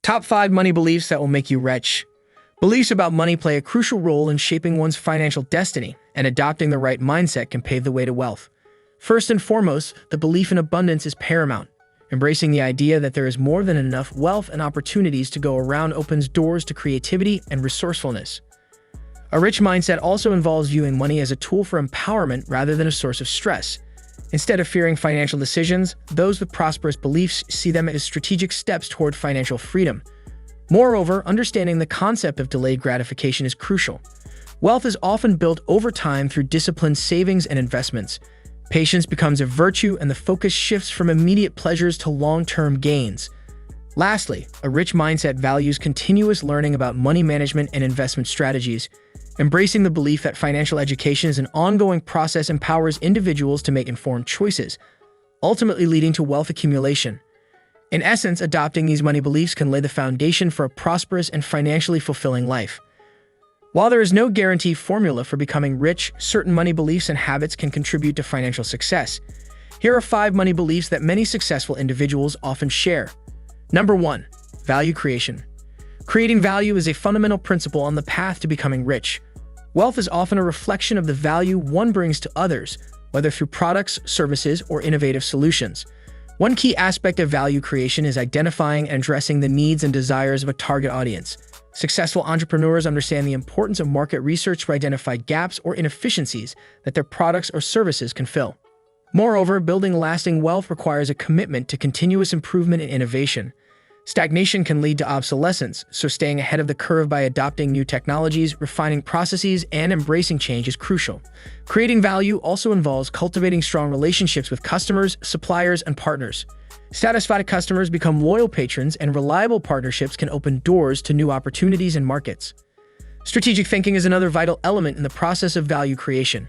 Top 5 money beliefs that will make you rich. Beliefs about money play a crucial role in shaping one's financial destiny, and adopting the right mindset can pave the way to wealth. First and foremost, the belief in abundance is paramount. Embracing the idea that there is more than enough wealth and opportunities to go around opens doors to creativity and resourcefulness. A rich mindset also involves viewing money as a tool for empowerment rather than a source of stress. Instead of fearing financial decisions, those with prosperous beliefs see them as strategic steps toward financial freedom. Moreover, understanding the concept of delayed gratification is crucial. Wealth is often built over time through disciplined savings and investments. Patience becomes a virtue, and the focus shifts from immediate pleasures to long-term gains. Lastly, a rich mindset values continuous learning about money management and investment strategies. Embracing the belief that financial education is an ongoing process empowers individuals to make informed choices, ultimately leading to wealth accumulation. In essence, adopting these money beliefs can lay the foundation for a prosperous and financially fulfilling life. While there is no guaranteed formula for becoming rich, certain money beliefs and habits can contribute to financial success. Here are 5 money beliefs that many successful individuals often share. Number 1. Value creation. Creating value is a fundamental principle on the path to becoming rich. Wealth is often a reflection of the value one brings to others, whether through products, services, or innovative solutions. One key aspect of value creation is identifying and addressing the needs and desires of a target audience. Successful entrepreneurs understand the importance of market research to identify gaps or inefficiencies that their products or services can fill. Moreover, building lasting wealth requires a commitment to continuous improvement and innovation. Stagnation can lead to obsolescence, so staying ahead of the curve by adopting new technologies, refining processes, and embracing change is crucial. Creating value also involves cultivating strong relationships with customers, suppliers, and partners. Satisfied customers become loyal patrons, and reliable partnerships can open doors to new opportunities and markets. Strategic thinking is another vital element in the process of value creation.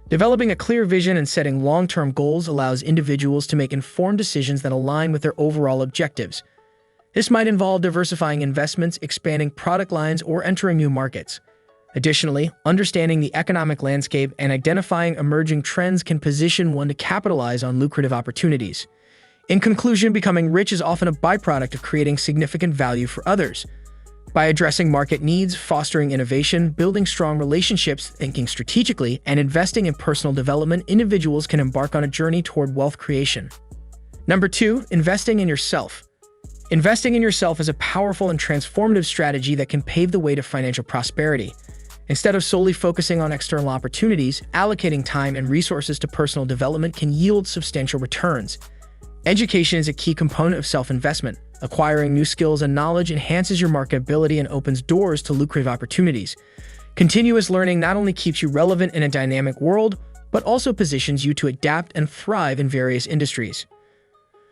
Developing a clear vision and setting long-term goals allows individuals to make informed decisions that align with their overall objectives. This might involve diversifying investments, expanding product lines, or entering new markets. Additionally, understanding the economic landscape and identifying emerging trends can position one to capitalize on lucrative opportunities. In conclusion, becoming rich is often a byproduct of creating significant value for others. By addressing market needs, fostering innovation, building strong relationships, thinking strategically, and investing in personal development, individuals can embark on a journey toward wealth creation. Number 2. Investing in yourself. Investing in yourself is a powerful and transformative strategy that can pave the way to financial prosperity. Instead of solely focusing on external opportunities, allocating time and resources to personal development can yield substantial returns. Education is a key component of self-investment. Acquiring new skills and knowledge enhances your marketability and opens doors to lucrative opportunities. Continuous learning not only keeps you relevant in a dynamic world, but also positions you to adapt and thrive in various industries.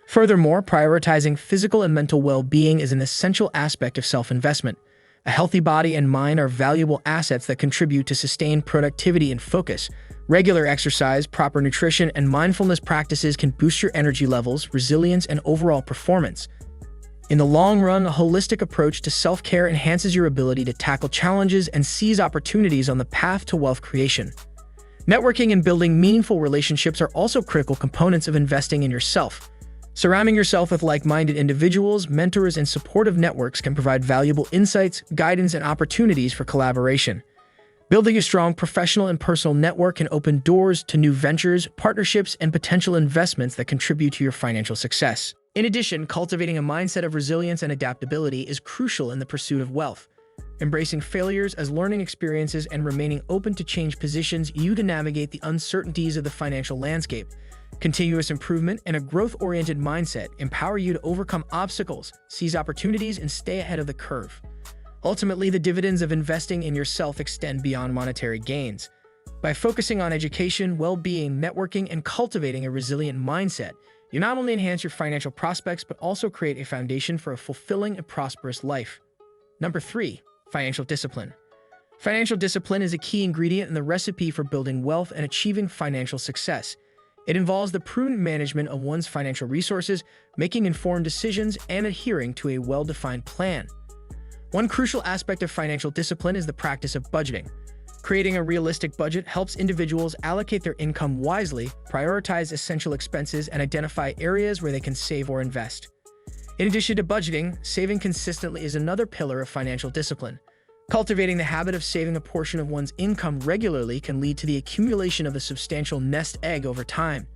Furthermore, prioritizing physical and mental well-being is an essential aspect of self-investment. A healthy body and mind are valuable assets that contribute to sustained productivity and focus. Regular exercise, proper nutrition, and mindfulness practices can boost your energy levels, resilience, and overall performance. In the long run, a holistic approach to self-care enhances your ability to tackle challenges and seize opportunities on the path to wealth creation. Networking and building meaningful relationships are also critical components of investing in yourself. Surrounding yourself with like-minded individuals, mentors, and supportive networks can provide valuable insights, guidance, and opportunities for collaboration. Building a strong professional and personal network can open doors to new ventures, partnerships, and potential investments that contribute to your financial success. In addition, cultivating a mindset of resilience and adaptability is crucial in the pursuit of wealth. Embracing failures as learning experiences and remaining open to change positions you to navigate the uncertainties of the financial landscape. Continuous improvement and a growth-oriented mindset empower you to overcome obstacles, seize opportunities, and stay ahead of the curve. Ultimately, the dividends of investing in yourself extend beyond monetary gains. By focusing on education, well-being, networking, and cultivating a resilient mindset, you not only enhance your financial prospects, but also create a foundation for a fulfilling and prosperous life. Number 3. Financial discipline. Financial discipline is a key ingredient in the recipe for building wealth and achieving financial success. It involves the prudent management of one's financial resources, making informed decisions, and adhering to a well-defined plan. One crucial aspect of financial discipline is the practice of budgeting. Creating a realistic budget helps individuals allocate their income wisely, prioritize essential expenses, and identify areas where they can save or invest. In addition to budgeting, saving consistently is another pillar of financial discipline. Cultivating the habit of saving a portion of one's income regularly can lead to the accumulation of a substantial nest egg over time.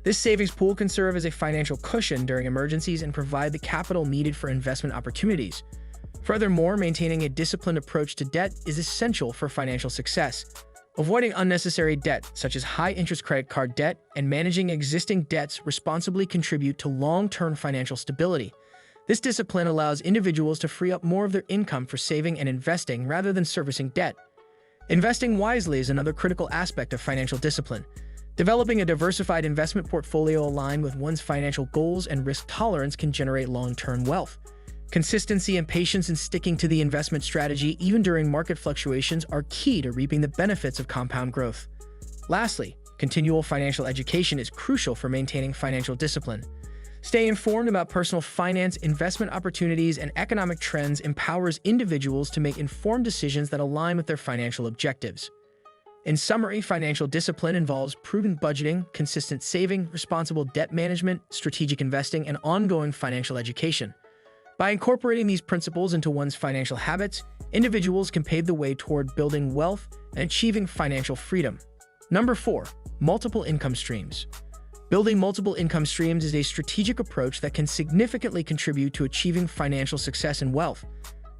This savings pool can serve as a financial cushion during emergencies and provide the capital needed for investment opportunities. Furthermore, maintaining a disciplined approach to debt is essential for financial success. Avoiding unnecessary debt, such as high-interest credit card debt, and managing existing debts responsibly contribute to long-term financial stability. This discipline allows individuals to free up more of their income for saving and investing rather than servicing debt. Investing wisely is another critical aspect of financial discipline. Developing a diversified investment portfolio aligned with one's financial goals and risk tolerance can generate long-term wealth. Consistency and patience in sticking to the investment strategy, even during market fluctuations, are key to reaping the benefits of compound growth. Lastly, continual financial education is crucial for maintaining financial discipline. Staying informed about personal finance, investment opportunities, and economic trends empowers individuals to make informed decisions that align with their financial objectives. In summary, financial discipline involves prudent budgeting, consistent saving, responsible debt management, strategic investing, and ongoing financial education. By incorporating these principles into one's financial habits, individuals can pave the way toward building wealth and achieving financial freedom. Number 4. Multiple income streams. Building multiple income streams is a strategic approach that can significantly contribute to achieving financial success and wealth.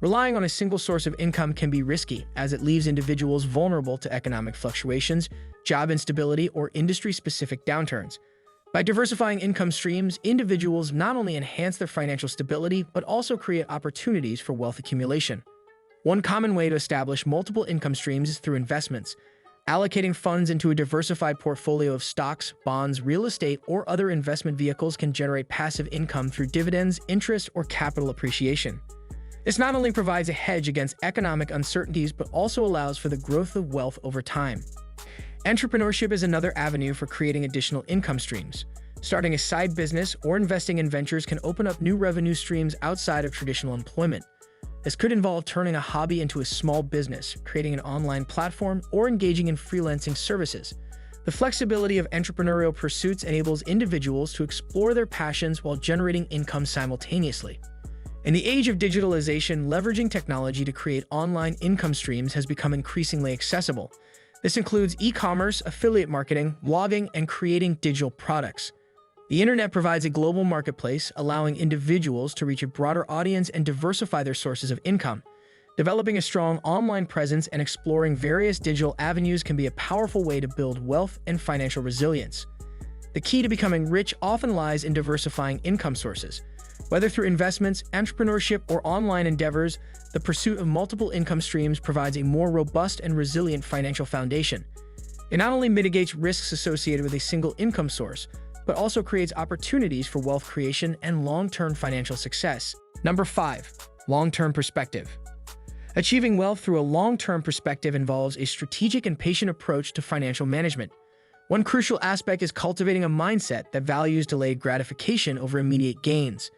Relying on a single source of income can be risky, as it leaves individuals vulnerable to economic fluctuations, job instability, or industry-specific downturns. By diversifying income streams, individuals not only enhance their financial stability, but also create opportunities for wealth accumulation. One common way to establish multiple income streams is through investments. Allocating funds into a diversified portfolio of stocks, bonds, real estate, or other investment vehicles can generate passive income through dividends, interest, or capital appreciation. This not only provides a hedge against economic uncertainties, but also allows for the growth of wealth over time. Entrepreneurship is another avenue for creating additional income streams. Starting a side business or investing in ventures can open up new revenue streams outside of traditional employment. This could involve turning a hobby into a small business, creating an online platform, or engaging in freelancing services. The flexibility of entrepreneurial pursuits enables individuals to explore their passions while generating income simultaneously. In the age of digitalization, leveraging technology to create online income streams has become increasingly accessible. This includes e-commerce, affiliate marketing, blogging, and creating digital products. The internet provides a global marketplace, allowing individuals to reach a broader audience and diversify their sources of income. Developing a strong online presence and exploring various digital avenues can be a powerful way to build wealth and financial resilience. The key to becoming rich often lies in diversifying income sources. Whether through investments, entrepreneurship, or online endeavors, the pursuit of multiple income streams provides a more robust and resilient financial foundation. It not only mitigates risks associated with a single income source, but also creates opportunities for wealth creation and long-term financial success. Number 5. Long-term perspective. Achieving wealth through a long-term perspective involves a strategic and patient approach to financial management. One crucial aspect is cultivating a mindset that values delayed gratification over immediate gains.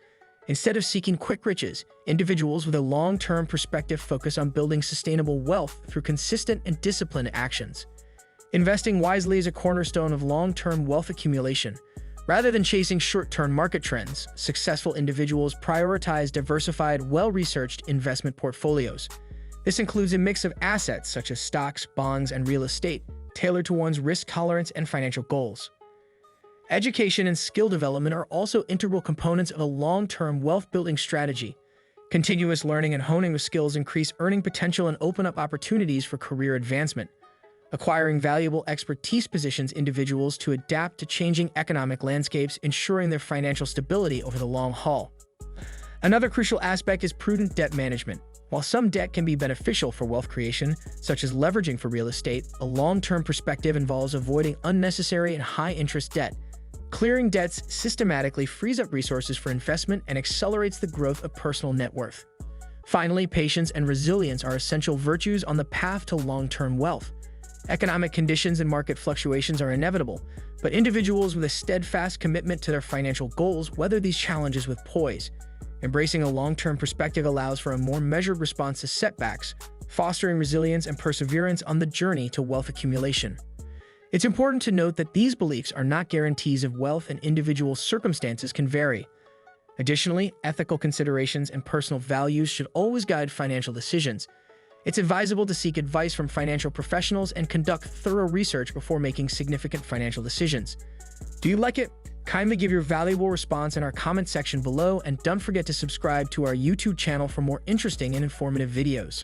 Instead of seeking quick riches, individuals with a long-term perspective focus on building sustainable wealth through consistent and disciplined actions. Investing wisely is a cornerstone of long-term wealth accumulation. Rather than chasing short-term market trends, successful individuals prioritize diversified, well-researched investment portfolios. This includes a mix of assets such as stocks, bonds, and real estate, tailored to one's risk tolerance and financial goals. Education and skill development are also integral components of a long-term wealth-building strategy. Continuous learning and honing of skills increase earning potential and open up opportunities for career advancement. Acquiring valuable expertise positions individuals to adapt to changing economic landscapes, ensuring their financial stability over the long haul. Another crucial aspect is prudent debt management. While some debt can be beneficial for wealth creation, such as leveraging for real estate, a long-term perspective involves avoiding unnecessary and high-interest debt. Clearing debts systematically frees up resources for investment and accelerates the growth of personal net worth. Finally, patience and resilience are essential virtues on the path to long-term wealth. Economic conditions and market fluctuations are inevitable, but individuals with a steadfast commitment to their financial goals weather these challenges with poise. Embracing a long-term perspective allows for a more measured response to setbacks, fostering resilience and perseverance on the journey to wealth accumulation. It's important to note that these beliefs are not guarantees of wealth and individual circumstances can vary. Additionally, ethical considerations and personal values should always guide financial decisions. It's advisable to seek advice from financial professionals and conduct thorough research before making significant financial decisions. Do you like it? Kindly give your valuable response in our comment section below, and don't forget to subscribe to our YouTube channel for more interesting and informative videos.